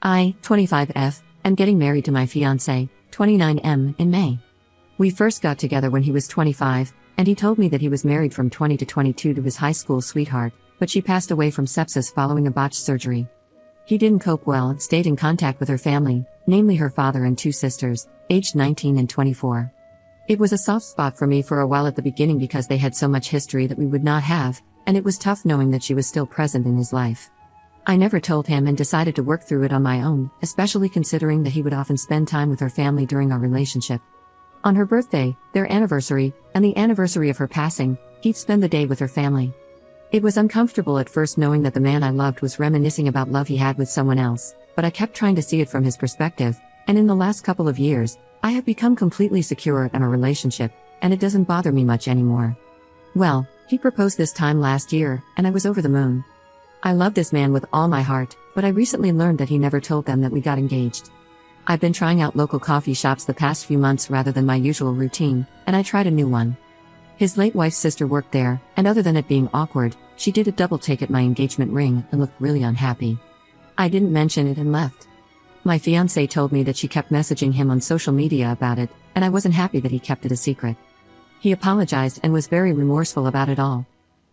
I, 25F, am getting married to my fiancé, 29M, in May. We first got together when he was 25, and he told me that he was married from 20 to 22 to his high school sweetheart, but she passed away from sepsis following a botched surgery. He didn't cope well and stayed in contact with her family, namely her father and two sisters, aged 19 and 24. It was a soft spot for me for a while at the beginning because they had so much history that we would not have, and it was tough knowing that she was still present in his life. I never told him and decided to work through it on my own, especially considering that he would often spend time with her family during our relationship. On her birthday, their anniversary, and the anniversary of her passing, he'd spend the day with her family. It was uncomfortable at first knowing that the man I loved was reminiscing about love he had with someone else, but I kept trying to see it from his perspective, and in the last couple of years, I have become completely secure in our relationship, and it doesn't bother me much anymore. Well, he proposed this time last year, and I was over the moon. I love this man with all my heart, but I recently learned that he never told them that we got engaged. I've been trying out local coffee shops the past few months rather than my usual routine, and I tried a new one. His late wife's sister worked there, and other than it being awkward, she did a double take at my engagement ring and looked really unhappy. I didn't mention it and left. My fiancé told me that she kept messaging him on social media about it, and I wasn't happy that he kept it a secret. He apologized and was very remorseful about it all.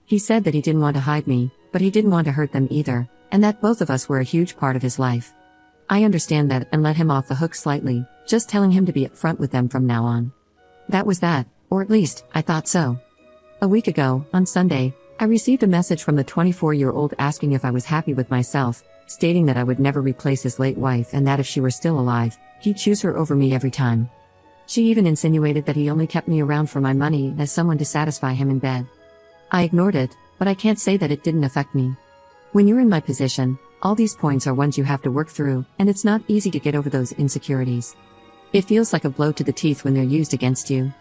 He said that he didn't want to hide me, but he didn't want to hurt them either, and that both of us were a huge part of his life. I understand that and let him off the hook slightly, just telling him to be upfront with them from now on. That was that, or at least, I thought so. A week ago, on Sunday, I received a message from the 24-year-old asking if I was happy with myself, stating that I would never replace his late wife and that if she were still alive, he'd choose her over me every time. She even insinuated that he only kept me around for my money as someone to satisfy him in bed. I ignored it, but I can't say that it didn't affect me. When you're in my position, all these points are ones you have to work through, and it's not easy to get over those insecurities. It feels like a blow to the teeth when they're used against you.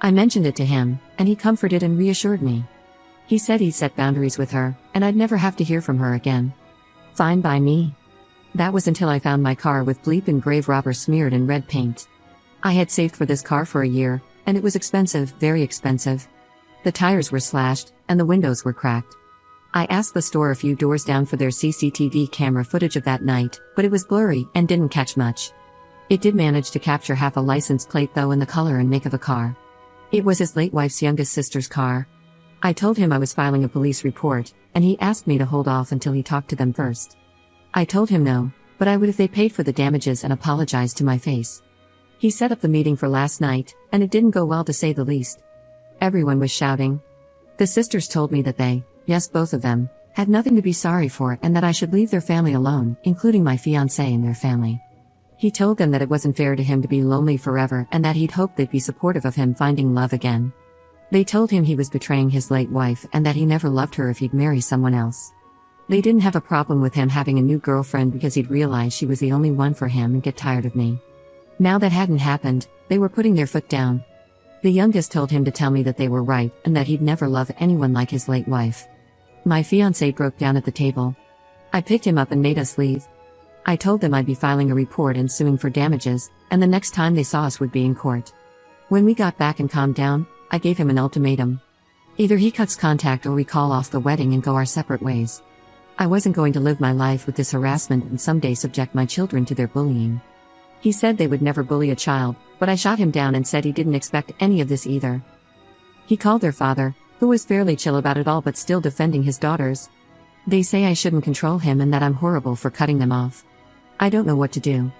I mentioned it to him, and he comforted and reassured me. He said he'd set boundaries with her, and I'd never have to hear from her again. Fine by me. That was until I found my car with bleep and grave robber smeared in red paint. I had saved for this car for a year, and it was expensive, very expensive. The tires were slashed, and the windows were cracked. I asked the store a few doors down for their CCTV camera footage of that night, but it was blurry and didn't catch much. It did manage to capture half a license plate though and the color and make of a car. It was his late wife's youngest sister's car. I told him I was filing a police report, and he asked me to hold off until he talked to them first. I told him no, but I would if they paid for the damages and apologized to my face. He set up the meeting for last night, and it didn't go well to say the least. Everyone was shouting. The sisters told me that they, yes both of them, had nothing to be sorry for and that I should leave their family alone, including my fiancé and their family. He told them that it wasn't fair to him to be lonely forever and that he'd hoped they'd be supportive of him finding love again. They told him he was betraying his late wife and that he never loved her if he'd marry someone else. They didn't have a problem with him having a new girlfriend because he'd realize she was the only one for him and get tired of me. Now that hadn't happened, they were putting their foot down. The youngest told him to tell me that they were right and that he'd never love anyone like his late wife. My fiancé broke down at the table. I picked him up and made us leave. I told them I'd be filing a report and suing for damages, and the next time they saw us would be in court. When we got back and calmed down, I gave him an ultimatum. Either he cuts contact or we call off the wedding and go our separate ways. I wasn't going to live my life with this harassment and someday subject my children to their bullying. He said they would never bully a child, but I shot him down and said he didn't expect any of this either. He called their father, who was fairly chill about it all but still defending his daughters. They say I shouldn't control him and that I'm horrible for cutting them off. I don't know what to do.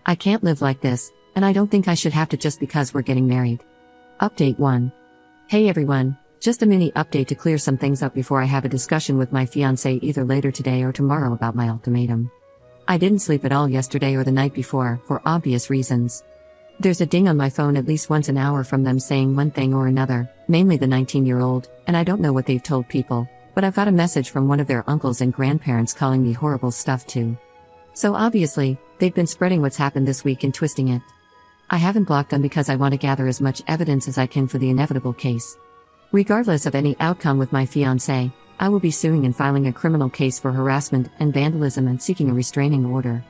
I can't live like this, and I don't think I should have to just because we're getting married. Update 1. Hey everyone, just a mini update to clear some things up before I have a discussion with my fiancé either later today or tomorrow about my ultimatum. I didn't sleep at all yesterday or the night before, for obvious reasons. There's a ding on my phone at least once an hour from them saying one thing or another, mainly the 19-year-old, and I don't know what they've told people, but I've got a message from one of their uncles and grandparents calling me horrible stuff too. So obviously, they've been spreading what's happened this week and twisting it. I haven't blocked them because I want to gather as much evidence as I can for the inevitable case. Regardless of any outcome with my fiancé, I will be suing and filing a criminal case for harassment and vandalism and seeking a restraining order.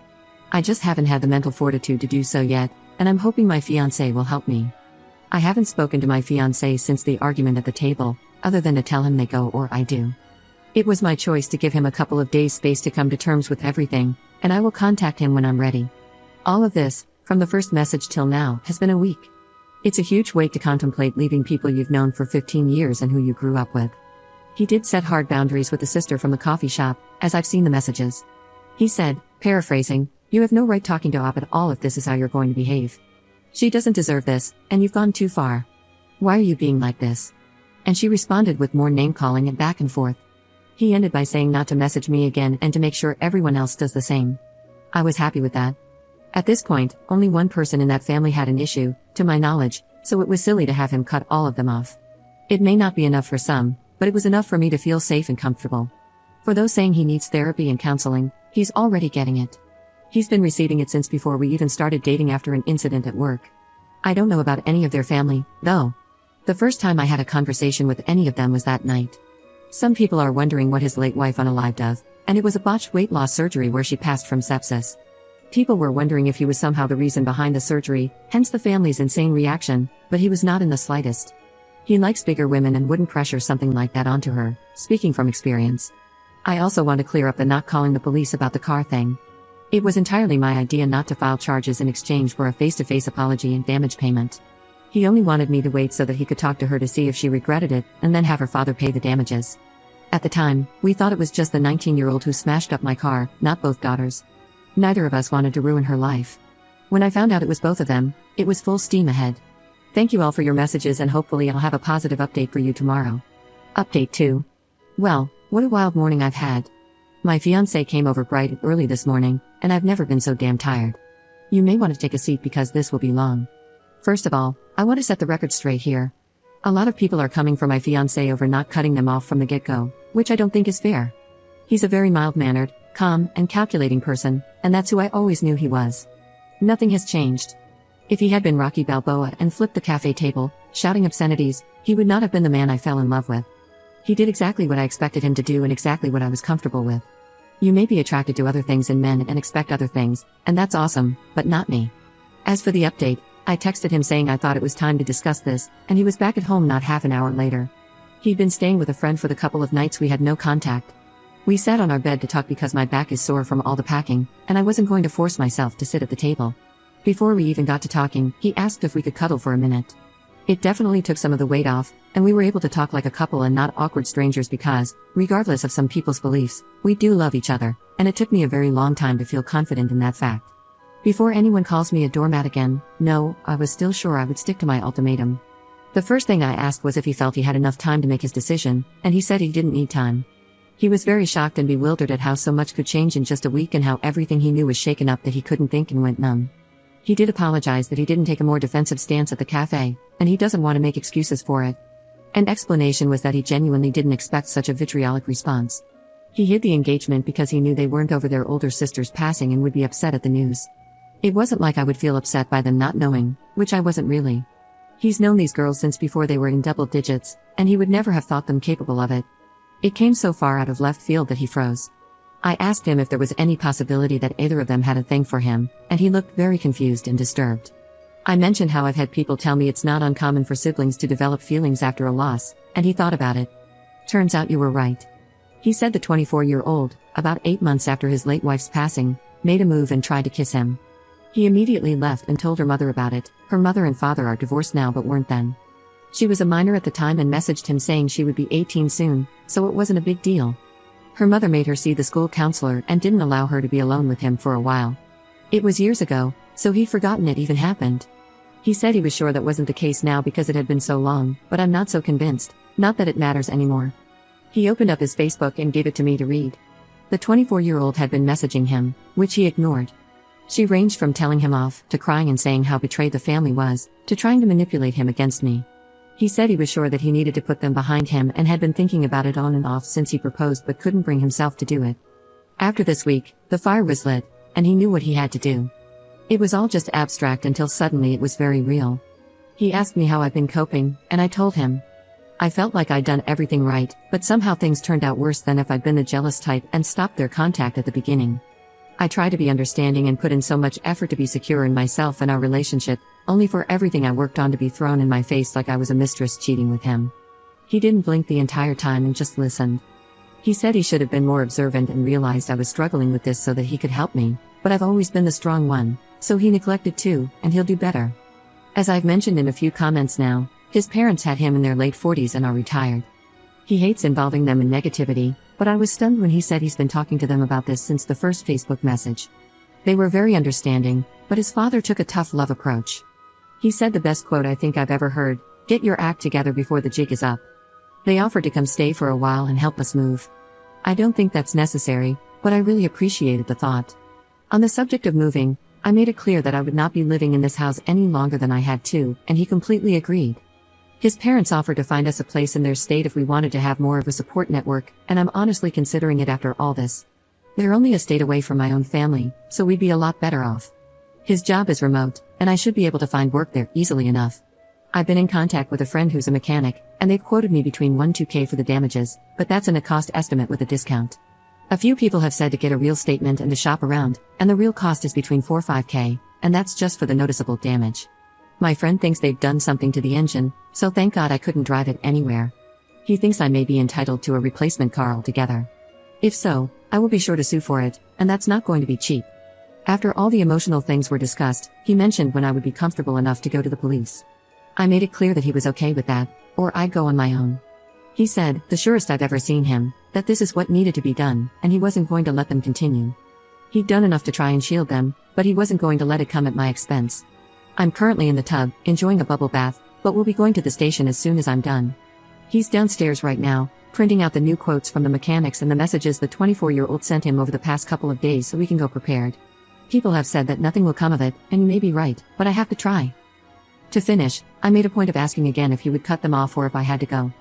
I just haven't had the mental fortitude to do so yet, and I'm hoping my fiancé will help me. I haven't spoken to my fiancé since the argument at the table, other than to tell him they go or I do. It was my choice to give him a couple of days space to come to terms with everything, and I will contact him when I'm ready. All of this, from the first message till now, has been a week. It's a huge weight to contemplate leaving people you've known for 15 years and who you grew up with. He did set hard boundaries with the sister from the coffee shop, as I've seen the messages. He said, paraphrasing, "You have no right talking to Op at all if this is how you're going to behave. She doesn't deserve this, and you've gone too far. Why are you being like this?" And she responded with more name-calling and back and forth. He ended by saying not to message me again and to make sure everyone else does the same. I was happy with that. At this point, only one person in that family had an issue, to my knowledge, so it was silly to have him cut all of them off. It may not be enough for some, but it was enough for me to feel safe and comfortable. For those saying he needs therapy and counseling, he's already getting it. He's been receiving it since before we even started dating after an incident at work. I don't know about any of their family, though. The first time I had a conversation with any of them was that night. Some people are wondering what his late wife unalived of, and it was a botched weight loss surgery where she passed from sepsis. People were wondering if he was somehow the reason behind the surgery, hence the family's insane reaction, but he was not in the slightest. He likes bigger women and wouldn't pressure something like that onto her, speaking from experience. I also want to clear up the not calling the police about the car thing. It was entirely my idea not to file charges in exchange for a face-to-face apology and damage payment. He only wanted me to wait so that he could talk to her to see if she regretted it, and then have her father pay the damages. At the time, we thought it was just the 19-year-old who smashed up my car, not both daughters. Neither of us wanted to ruin her life. When I found out it was both of them, it was full steam ahead. Thank you all for your messages, and hopefully I'll have a positive update for you tomorrow. Update 2. Well, what a wild morning I've had. My fiancé came over bright and early this morning, and I've never been so damn tired. You may want to take a seat because this will be long. First of all, I want to set the record straight here. A lot of people are coming for my fiancé over not cutting them off from the get-go, which I don't think is fair. He's a very mild-mannered, calm, and calculating person, and that's who I always knew he was. Nothing has changed. If he had been Rocky Balboa and flipped the cafe table, shouting obscenities, he would not have been the man I fell in love with. He did exactly what I expected him to do and exactly what I was comfortable with. You may be attracted to other things in men and expect other things, and that's awesome, but not me. As for the update, I texted him saying I thought it was time to discuss this, and he was back at home not half an hour later. He'd been staying with a friend for the couple of nights we had no contact. We sat on our bed to talk because my back is sore from all the packing, and I wasn't going to force myself to sit at the table. Before we even got to talking, he asked if we could cuddle for a minute. It definitely took some of the weight off, and we were able to talk like a couple and not awkward strangers because, regardless of some people's beliefs, we do love each other, and it took me a very long time to feel confident in that fact. Before anyone calls me a doormat again, no, I was still sure I would stick to my ultimatum. The first thing I asked was if he felt he had enough time to make his decision, and he said he didn't need time. He was very shocked and bewildered at how so much could change in just a week and how everything he knew was shaken up that he couldn't think and went numb. He did apologize that he didn't take a more defensive stance at the cafe, and he doesn't want to make excuses for it. An explanation was that he genuinely didn't expect such a vitriolic response. He hid the engagement because he knew they weren't over their older sister's passing and would be upset at the news. It wasn't like I would feel upset by them not knowing, which I wasn't really. He's known these girls since before they were in double digits, and he would never have thought them capable of it. It came so far out of left field that he froze. I asked him if there was any possibility that either of them had a thing for him, and he looked very confused and disturbed. I mentioned how I've had people tell me it's not uncommon for siblings to develop feelings after a loss, and he thought about it. Turns out you were right. He said the 24-year-old, about 8 months after his late wife's passing, made a move and tried to kiss him. He immediately left and told her mother about it. Her mother and father are divorced now but weren't then. She was a minor at the time and messaged him saying she would be 18 soon, so it wasn't a big deal. Her mother made her see the school counselor and didn't allow her to be alone with him for a while. It was years ago, so he'd forgotten it even happened. He said he was sure that wasn't the case now because it had been so long, but I'm not so convinced, not that it matters anymore. He opened up his Facebook and gave it to me to read. The 24-year-old had been messaging him, which he ignored. She ranged from telling him off, to crying and saying how betrayed the family was, to trying to manipulate him against me. He said he was sure that he needed to put them behind him and had been thinking about it on and off since he proposed but couldn't bring himself to do it. After this week, the fire was lit, and he knew what he had to do. It was all just abstract until suddenly it was very real. He asked me how I've been coping, and I told him. I felt like I'd done everything right, but somehow things turned out worse than if I'd been the jealous type and stopped their contact at the beginning. I tried to be understanding and put in so much effort to be secure in myself and our relationship, only for everything I worked on to be thrown in my face like I was a mistress cheating with him. He didn't blink the entire time and just listened. He said he should have been more observant and realized I was struggling with this so that he could help me, but I've always been the strong one, so he neglected too, and he'll do better. As I've mentioned in a few comments now, his parents had him in their late 40s and are retired. He hates involving them in negativity, but I was stunned when he said he's been talking to them about this since the first Facebook message. They were very understanding, but his father took a tough love approach. He said the best quote I think I've ever heard: "Get your act together before the jig is up." They offered to come stay for a while and help us move. I don't think that's necessary, but I really appreciated the thought. On the subject of moving, I made it clear that I would not be living in this house any longer than I had to, and he completely agreed. His parents offered to find us a place in their state if we wanted to have more of a support network, and I'm honestly considering it after all this. They're only a state away from my own family, so we'd be a lot better off. His job is remote, and I should be able to find work there easily enough. I've been in contact with a friend who's a mechanic, and they've quoted me between 1–2K for the damages, but that's in a cost estimate with a discount. A few people have said to get a real statement and to shop around, and the real cost is between 4–5K, and that's just for the noticeable damage. My friend thinks they've done something to the engine, so thank God I couldn't drive it anywhere. He thinks I may be entitled to a replacement car altogether. If so, I will be sure to sue for it, and that's not going to be cheap. After all the emotional things were discussed, he mentioned when I would be comfortable enough to go to the police. I made it clear that he was okay with that, or I'd go on my own. He said, the surest I've ever seen him, that this is what needed to be done, and he wasn't going to let them continue. He'd done enough to try and shield them, but he wasn't going to let it come at my expense. I'm currently in the tub, enjoying a bubble bath, but we'll be going to the station as soon as I'm done. He's downstairs right now, printing out the new quotes from the mechanics and the messages the 24-year-old sent him over the past couple of days so we can go prepared. People have said that nothing will come of it, and you may be right, but I have to try. To finish, I made a point of asking again if he would cut them off or if I had to go.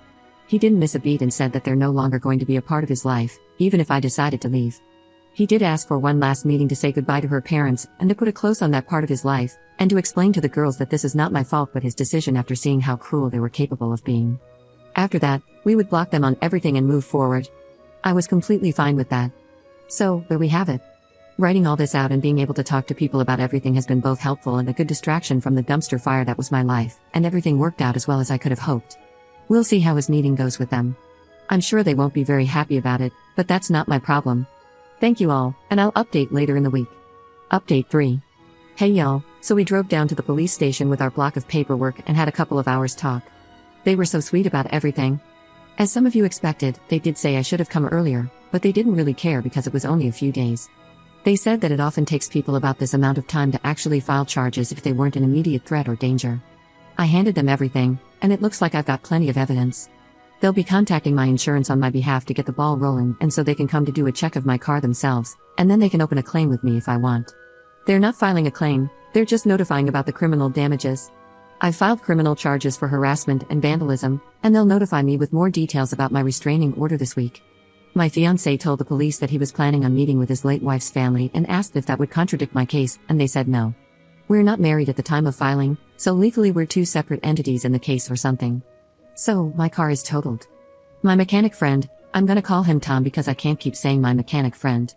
He didn't miss a beat and said that they're no longer going to be a part of his life, even if I decided to leave. He did ask for one last meeting to say goodbye to her parents and to put a close on that part of his life, and to explain to the girls that this is not my fault but his decision after seeing how cruel they were capable of being. After that, we would block them on everything and move forward. I was completely fine with that. So, there we have it. Writing all this out and being able to talk to people about everything has been both helpful and a good distraction from the dumpster fire that was my life, and everything worked out as well as I could have hoped. We'll see how his meeting goes with them. I'm sure they won't be very happy about it, but that's not my problem. Thank you all, and I'll update later in the week. Update 3. Hey y'all, so we drove down to the police station with our block of paperwork and had a couple of hours talk. They were so sweet about everything. As some of you expected, they did say I should have come earlier, but they didn't really care because it was only a few days. They said that it often takes people about this amount of time to actually file charges if they weren't an immediate threat or danger. I handed them everything, and it looks like I've got plenty of evidence. They'll be contacting my insurance on my behalf to get the ball rolling and so they can come to do a check of my car themselves, and then they can open a claim with me if I want. They're not filing a claim, they're just notifying about the criminal damages. I've filed criminal charges for harassment and vandalism, and they'll notify me with more details about my restraining order this week. My fiancé told the police that he was planning on meeting with his late wife's family and asked if that would contradict my case, and they said no. We're not married at the time of filing, so legally we're two separate entities in the case or something. So, my car is totaled. My mechanic friend, I'm gonna call him Tom because I can't keep saying my mechanic friend.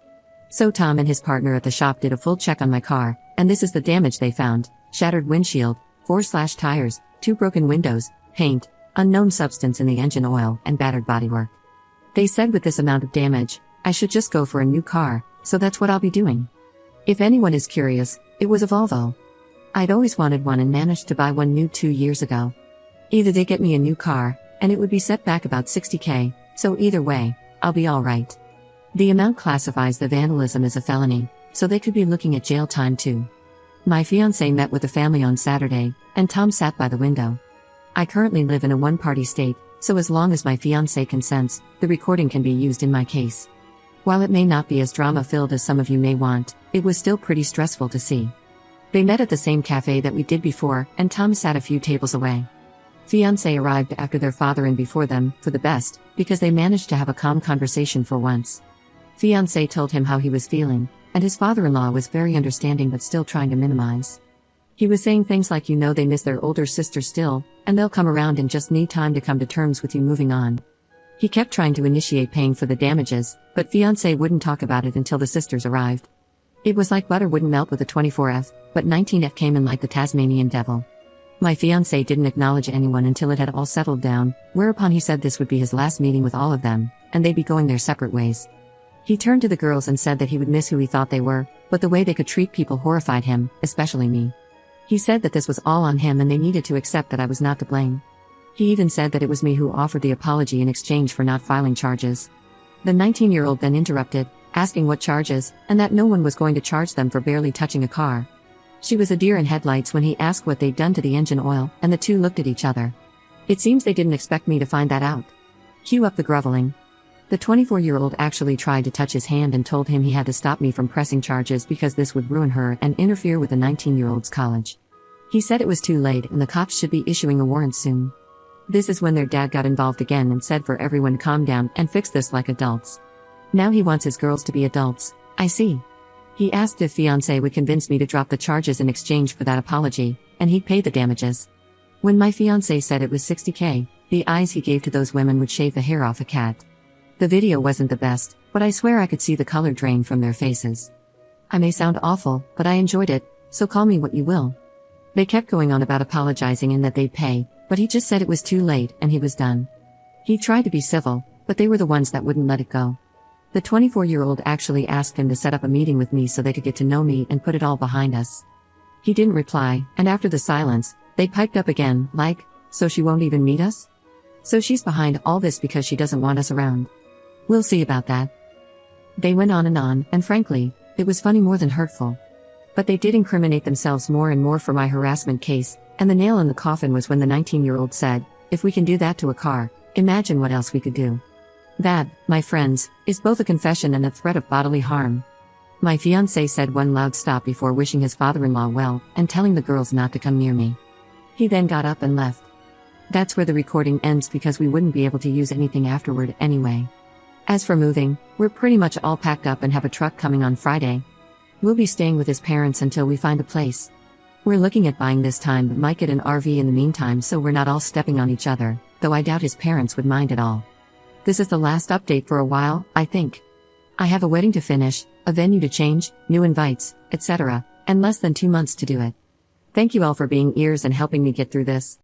So Tom and his partner at the shop did a full check on my car, and this is the damage they found: shattered windshield, 4 slashed tires, 2 broken windows, paint, unknown substance in the engine oil, and battered bodywork. They said with this amount of damage, I should just go for a new car, so that's what I'll be doing. If anyone is curious, it was a Volvo. I'd always wanted one and managed to buy one new 2 years ago. Either they get me a new car, and it would be set back about 60K, so either way, I'll be alright. The amount classifies the vandalism as a felony, so they could be looking at jail time too. My fiancé met with the family on Saturday, and Tom sat by the window. I currently live in a one-party state, so as long as my fiancé consents, the recording can be used in my case. While it may not be as drama-filled as some of you may want, it was still pretty stressful to see. They met at the same cafe that we did before, and Tom sat a few tables away. Fiancé arrived after their father and before them, for the best, because they managed to have a calm conversation for once. Fiancé told him how he was feeling, and his father-in-law was very understanding but still trying to minimize. He was saying things like they miss their older sister still, and they'll come around and just need time to come to terms with you moving on. He kept trying to initiate paying for the damages, but fiancé wouldn't talk about it until the sisters arrived. It was like butter wouldn't melt with a 24F, but 19F came in like the Tasmanian devil. My fiancé didn't acknowledge anyone until it had all settled down, whereupon he said this would be his last meeting with all of them, and they'd be going their separate ways. He turned to the girls and said that he would miss who he thought they were, but the way they could treat people horrified him, especially me. He said that this was all on him and they needed to accept that I was not to blame. He even said that it was me who offered the apology in exchange for not filing charges. The 19-year-old then interrupted, asking what charges, and that no one was going to charge them for barely touching a car. She was a deer in headlights when he asked what they'd done to the engine oil, and the two looked at each other. It seems they didn't expect me to find that out. Cue up the groveling. The 24-year-old actually tried to touch his hand and told him he had to stop me from pressing charges because this would ruin her and interfere with the 19-year-old's college. He said it was too late and the cops should be issuing a warrant soon. This is when their dad got involved again and said for everyone calm down and fix this like adults. Now he wants his girls to be adults, I see. He asked if fiancé would convince me to drop the charges in exchange for that apology, and he'd pay the damages. When my fiancé said it was $60K, the eyes he gave to those women would shave the hair off a cat. The video wasn't the best, but I swear I could see the color drain from their faces. I may sound awful, but I enjoyed it, so call me what you will. They kept going on about apologizing and that they'd pay, but he just said it was too late and he was done. He tried to be civil, but they were the ones that wouldn't let it go. The 24-year-old actually asked him to set up a meeting with me so they could get to know me and put it all behind us. He didn't reply, and after the silence, they piped up again, like, so she won't even meet us? So she's behind all this because she doesn't want us around. We'll see about that. They went on, and frankly, it was funny more than hurtful. But they did incriminate themselves more and more for my harassment case, and the nail in the coffin was when the 19-year-old said, if we can do that to a car, imagine what else we could do. That, my friends, is both a confession and a threat of bodily harm. My fiancé said one loud stop before wishing his father-in-law well, and telling the girls not to come near me. He then got up and left. That's where the recording ends because we wouldn't be able to use anything afterward anyway. As for moving, we're pretty much all packed up and have a truck coming on Friday. We'll be staying with his parents until we find a place. We're looking at buying this time but might get an RV in the meantime so we're not all stepping on each other, though I doubt his parents would mind at all. This is the last update for a while, I think. I have a wedding to finish, a venue to change, new invites, etc., and less than 2 months to do it. Thank you all for being ears and helping me get through this.